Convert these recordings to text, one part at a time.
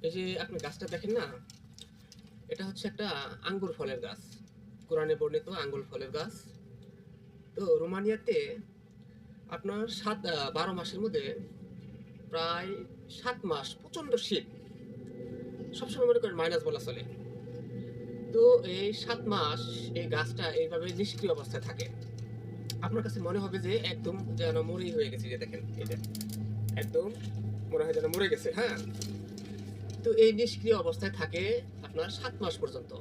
এই যে আপনি গাছটা দেখেন না, এটা হচ্ছে একটা আঙ্গুর ফলের গাছ। কোরআনে বর্ণিত আঙ্গুর ফলের গাছ। তো রোমানিয়াতে আপনার 12 মাসের মধ্যে প্রায় 7 মাস প্রচন্ড শীত। সবসময় মনে করেন মাইনাস বলা চলে। তো এই 7 মাস এই গাছটা এইভাবে নিষ্ক্রিয় অবস্থায় থাকে। আপনার কাছে মনে হবে যে একদম যেন মরেই হয়ে গেছে। যে দেখেন এটা একদম মনে হয় যেন মরে গেছে। হ্যাঁ, তো এই নিষ্ক্রিয় অবস্থায় থাকে আপনার 7 মাস পর্যন্ত।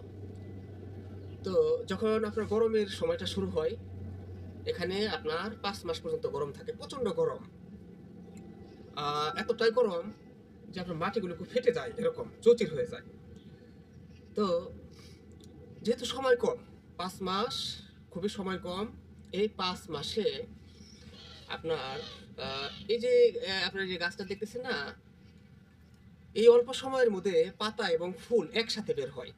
তো যখন আপনার গরমের সময়টা শুরু হয়, এখানে আপনার 5 মাস পর্যন্ত গরম থাকে, প্রচন্ড গরম। এতটাই গরম যে আপনার মাটিগুলো খুব ফেটে যায়, এরকম চৌচির হয়ে যায়। তো যেহেতু সময় কম, 5 মাস খুবই সময় কম। এই 5 মাসে আপনার এই যে আপনার যে গাছটা দেখতেছেন না, এই অল্প সময়ের মধ্যে পাতা এবং ফুল একসাথে বের হয়।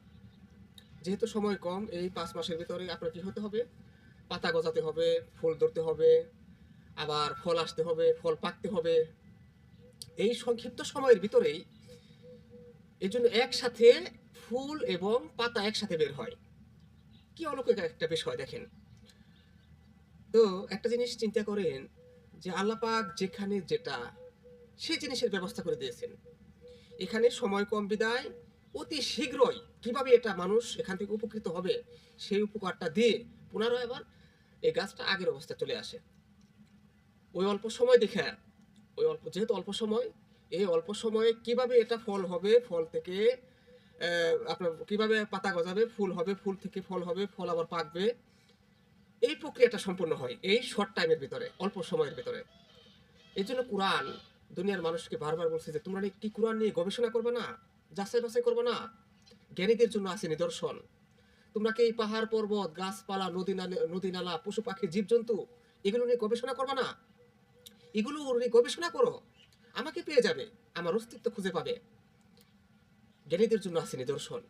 যেহেতু সময় কম, এই 5 মাসের ভিতরে আপনার কি হতে হবে, পাতা গজাতে হবে, ফুল ধরতে হবে, আবার ফল আসতে হবে, ফল পাকতে হবে। এই সংক্ষিপ্ত সময়ের ভিতরেই এই জন্য একসাথে ফুল এবং পাতা একসাথে বের হয়। কি অলৌকিক একটা বিষয় দেখেন। তো একটা জিনিস চিন্তা করেন যে আল্লাহ পাক যেখানে যেটা সেই জিনিসের ব্যবস্থা করে দিয়েছেন। এখানে সময় কম বিদায় অতি শীঘ্রই কিভাবে এটা মানুষ এখান থেকে উপকৃত হবে সেই উপকারটা দিয়ে পুনরায় আবার এই গাছটা আগের অবস্থায় চলে আসে। ওই অল্প সময় দেখে, ওই অল্প যেহেতু অল্প সময়, এই অল্প সময়ে কিভাবে এটা ফল হবে, ফল থেকে আপনার কিভাবে পাতা গজাবে, ফুল হবে, ফুল থেকে ফল হবে, ফল আবার পাকবে, এই প্রক্রিয়াটা সম্পূর্ণ হয় এই শর্ট টাইমের ভিতরে, অল্প সময়ের ভিতরে। এই জন্য কোরআন দুনিয়ার মানুষকে বারবার বলছে যে তোমরা কি কোরআন নিয়ে গবেষণা করবে না, যাচাই বাছাই করবে না? জ্ঞানীদের জন্য আছে নিদর্শন। তোমরা কি এই পাহাড় পর্বত গাছপালা নদী নালা পশু পাখি জীবজন্তু এগুলো নিয়ে গবেষণা করবে না? এগুলো নিয়ে গবেষণা করো, আমাকে পেয়ে যাবে, আমার অস্তিত্ব খুঁজে পাবে। জ্ঞানীদের জন্য আছে নিদর্শন।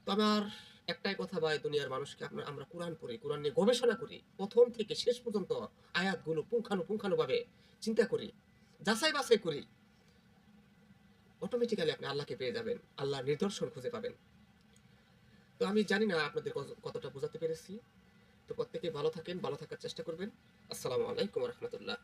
তো আমার একটাই কথা ভাই, দুনিয়ার মানুষকে আমরা কোরআন পড়ি, কোরআন নিয়ে গবেষণা করি, প্রথম থেকে শেষ পর্যন্ত আয়াতগুলো পুঙ্খানুপুঙ্খানুভাবে চিন্তা করি, যাচাই বাছাই করি, অটোমেটিক্যালি আপনি আল্লাহকে পেয়ে যাবেন, আল্লাহর নিদর্শন খুঁজে পাবেন। তো আমি জানি না আপনাদের কতটা বোঝাতে পেরেছি। তো প্রত্যেকে ভালো থাকেন, ভালো থাকার চেষ্টা করবেন। আসসালামু আলাইকুম রহমতুল্লাহ।